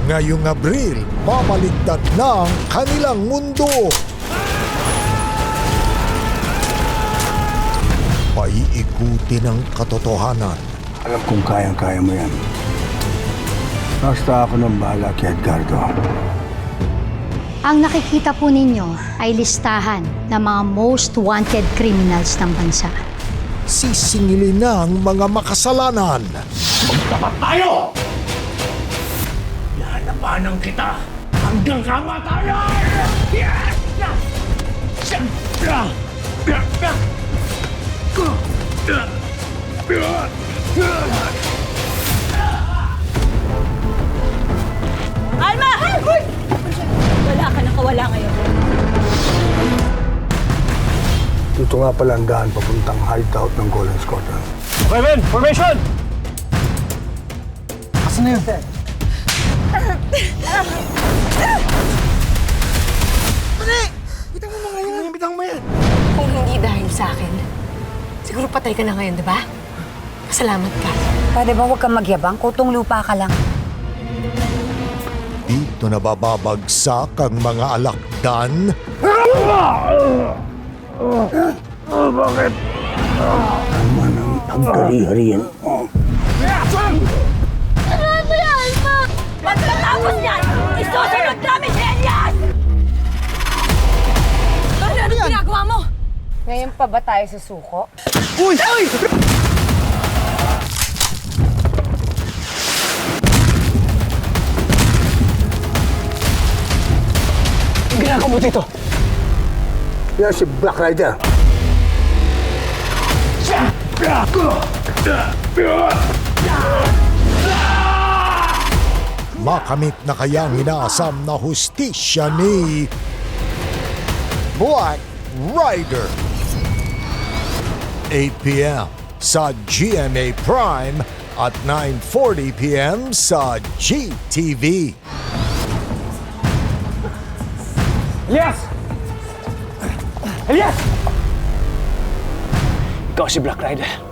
Ngayong Abril, babaliktad na ang kanilang mundo. Paiikutin ang katotohanan. Alam kong kayang-kaya mo yan. Basta ako nang bahala kay Edgardo. Ang nakikita po ninyo ay listahan ng mga most wanted criminals ng bansa. Sisingilin na ang mga makasalanan. Tapat tayo! Lalabanan kita hanggang kamatayan! Alma! Wala ka nakawala ngayon. Dito nga pala ang daan papuntang hideout ng Golden Squadron. Okay, men! Formation! Asan na yun? Kung hindi dahil sa akin, siguro patay ka na ngayon, di ba? Pasalamat ka. Pwede ba huwag kang magyabang? Kutong lupa ka lang. Dito nabababagsak ang mga alakdan. Tama ng pagkari-harian mo. Ano yan, Alma? Pagkatapos yan, isusunod namin si Elias! Ano ginagawa mo? Ngayon pa ba tayo susuko? Ang ginagawa mo dito? Yan si Black Rider. Makamit na kaya ang inaasam na hustisya ni Black Rider. 8 p.m. sa GMA Prime at 9:40 p.m. sa GTV. Elias! Elias! Ikaw si Black Rider.